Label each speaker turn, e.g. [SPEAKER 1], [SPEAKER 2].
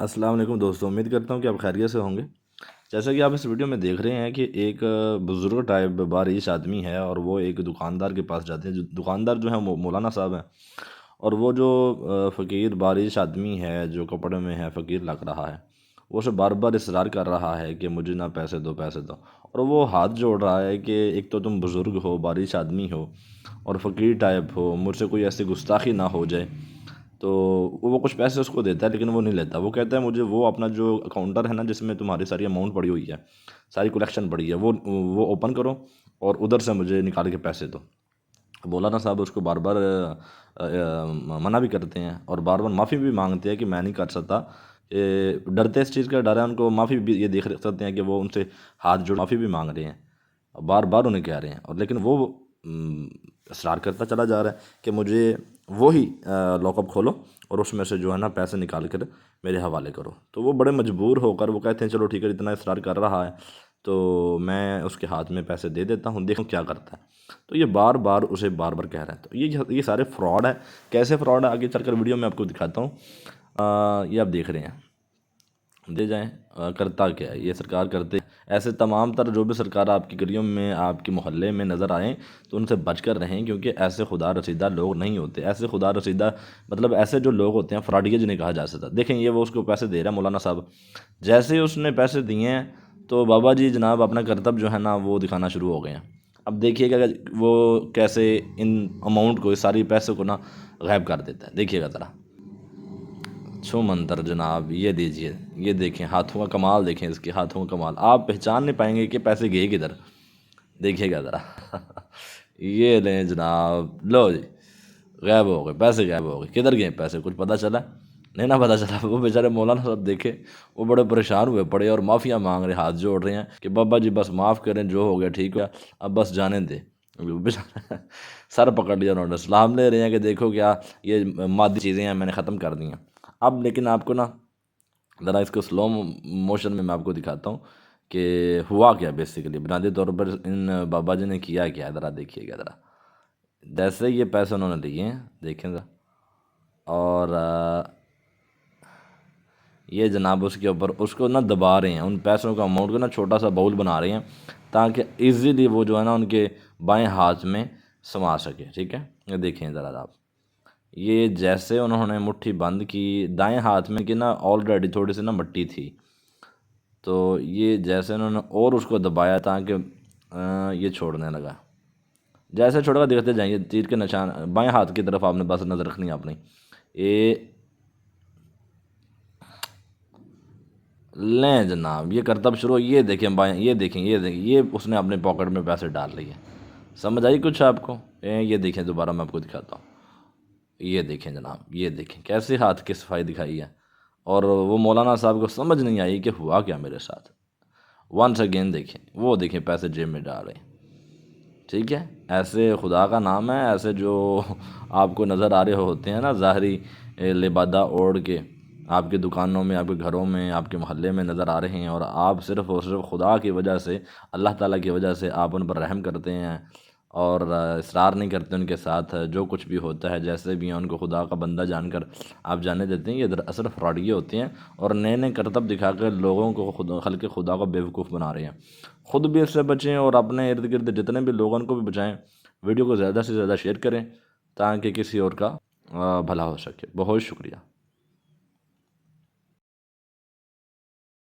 [SPEAKER 1] السلام علیکم دوستوں، امید کرتا ہوں کہ آپ خیریت سے ہوں گے۔ جیسا کہ آپ اس ویڈیو میں دیکھ رہے ہیں کہ ایک بزرگ ٹائپ بارش آدمی ہے اور وہ ایک دکاندار کے پاس جاتے ہیں۔ جو دکاندار جو ہیں وہ مولانا صاحب ہیں، اور وہ جو فقیر بارش آدمی ہے جو کپڑے میں ہے، فقیر لگ رہا ہے، وہ اسے بار بار اصرار کر رہا ہے کہ مجھے نہ پیسے دو پیسے دو، اور وہ ہاتھ جوڑ رہا ہے کہ ایک تو تم بزرگ ہو، بارش آدمی ہو اور فقیر ٹائپ ہو، مجھ سے کوئی ایسی گستاخی نہ ہو جائے۔ تو وہ کچھ پیسے اس کو دیتا ہے لیکن وہ نہیں لیتا۔ وہ کہتا ہے مجھے وہ اپنا جو اکاؤنٹر ہے نا، جس میں تمہاری ساری اماؤنٹ پڑی ہوئی ہے، ساری کلیکشن پڑی ہے، وہ اوپن کرو اور ادھر سے مجھے نکال کے پیسے دو۔ مولانا صاحب اس کو بار بار منع بھی کرتے ہیں اور بار بار معافی بھی مانگتے ہیں کہ میں نہیں کر سکتا۔ ڈرتے اس چیز کا ڈر ہے ان کو، معافی بھی یہ دیکھ سکتے ہیں کہ وہ ان سے ہاتھ جوڑ معافی بھی مانگ رہے ہیں، بار بار انہیں کہہ رہے ہیں، اور لیکن وہ اصرار کرتا چلا جا رہا ہے کہ مجھے وہی لاک اپ کھولو اور اس میں سے جو ہے نا پیسے نکال کر میرے حوالے کرو۔ تو وہ بڑے مجبور ہو کر وہ کہتے ہیں چلو ٹھیک ہے، اتنا اصرار کر رہا ہے تو میں اس کے ہاتھ میں پیسے دے دیتا ہوں، دیکھوں کیا کرتا ہے۔ تو یہ بار بار اسے بار بار کہہ رہا ہے۔ تو یہ سارے فراڈ ہے۔ کیسے فراڈ ہے آگے چل کر ویڈیو میں آپ کو دکھاتا ہوں۔ یہ آپ دیکھ رہے ہیں، دے جائیں۔ کرتا کیا ہے یہ سرکار کرتے ایسے تمام تر جو بھی سرکار آپ کی گلیوں میں، آپ کے محلے میں نظر آئیں تو ان سے بچ کر رہیں، کیونکہ ایسے خدا رسیدہ لوگ نہیں ہوتے۔ ایسے خدا رسیدہ مطلب ایسے جو لوگ ہوتے ہیں فراڈیے جنہیں کہا جا سکتا ہے۔ دیکھیں یہ وہ اس کو پیسے دے رہا ہے مولانا صاحب، جیسے ہی اس نے پیسے دیے ہیں تو بابا جی جناب اپنا کرتب جو ہے نا وہ دکھانا شروع ہو گئے ہیں۔ اب دیکھیے گا وہ کیسے ان اماؤنٹ کو، اس ساری پیسے کو نا غائب کر دیتا ہے۔ دیکھیے گا ذرا، چھو منتر جناب، یہ دیجئے، یہ دیکھیں ہاتھوں کا کمال، دیکھیں اس کے ہاتھوں کا کمال، آپ پہچان نہیں پائیں گے کہ پیسے گئے کدھر۔ دیکھیے گا ذرا یہ لیں جناب، لو جی، غائب ہو گئے پیسے، غائب ہو گئے۔ کدھر گئے پیسے؟ کچھ پتہ چلا؟ نہیں نہ پتہ چلا۔ وہ بیچارے مولانا صاحب دیکھے، وہ بڑے پریشان ہوئے پڑے اور معافیاں مانگ رہے، ہاتھ جوڑ رہے ہیں کہ بابا جی بس معاف کریں، جو ہو گیا ٹھیک ہے، اب بس جانے دیں۔ سر پکڑ لیا انہوں نے، سلام لے رہے ہیں کہ دیکھو کیا یہ مادی چیزیں ہیں میں نے ختم کر دی ہیں۔ اب لیکن آپ کو نا ذرا اس کو سلو موشن میں آپ کو دکھاتا ہوں کہ ہوا کیا بیسیکلی، بنیادی طور پر ان بابا جی نے کیا کیا ہے۔ ذرا دیکھیے گا ذرا، جیسے یہ پیسے انہوں نے لیے ہیں، دیکھیں ذرا، اور یہ جناب اس کے اوپر اس کو نا دبا رہے ہیں، ان پیسوں کا اماؤنٹ کو نا چھوٹا سا باؤل بنا رہے ہیں تاکہ ایزیلی وہ جو ہے نا ان کے بائیں ہاتھ میں سما سکے۔ ٹھیک ہے، یہ دیکھیں ذرا آپ، یہ جیسے انہوں نے مٹھی بند کی دائیں ہاتھ میں کہ نا آلریڈی تھوڑی سی نا مٹی تھی، تو یہ جیسے انہوں نے اور اس کو دبایا تاکہ یہ چھوڑنے لگا، جیسے چھوڑا دیکھتے جائیں، یہ تیر کے نشان بائیں ہاتھ کی طرف آپ نے بس نظر رکھنی ہے اپنی۔ یہ لیں جناب، یہ کرتب شروع، یہ دیکھیں بائیں، یہ دیکھیں، یہ اس نے اپنے پاکٹ میں پیسے ڈال لیے۔ سمجھ آئی کچھ آپ کو؟ یہ دیکھیں، دوبارہ میں آپ کو دکھاتا ہوں، یہ دیکھیں جناب، یہ دیکھیں کیسے ہاتھ کی صفائی دکھائی ہے، اور وہ مولانا صاحب کو سمجھ نہیں آئی کہ ہوا کیا میرے ساتھ۔ ونس اگین دیکھیں، وہ دیکھیں پیسے جیب میں ڈال رہے ہیں۔ ٹھیک ہے، ایسے خدا کا نام ہے، ایسے جو آپ کو نظر آ رہے ہوتے ہیں نا ظاہری لبادہ اوڑھ کے، آپ کی دکانوں میں، آپ کے گھروں میں، آپ کے محلے میں نظر آ رہے ہیں، اور آپ صرف اور صرف خدا کی وجہ سے، اللہ تعالیٰ کی وجہ سے آپ ان پر رحم کرتے ہیں اور اصرار نہیں کرتے ان کے ساتھ، جو کچھ بھی ہوتا ہے جیسے بھی ہیں ان کو خدا کا بندہ جان کر آپ جانے دیتے ہیں۔ یہ دراصل فراڈیے ہوتے ہیں اور نئے نئے کرتب دکھا کر لوگوں کو خلق خدا کو بیوقوف بنا رہے ہیں۔ خود بھی اس سے بچیں اور اپنے ارد گرد جتنے بھی لوگوں کو بھی بچائیں۔ ویڈیو کو زیادہ سے زیادہ شیئر کریں تاکہ کسی اور کا بھلا ہو سکے۔ بہت شکریہ۔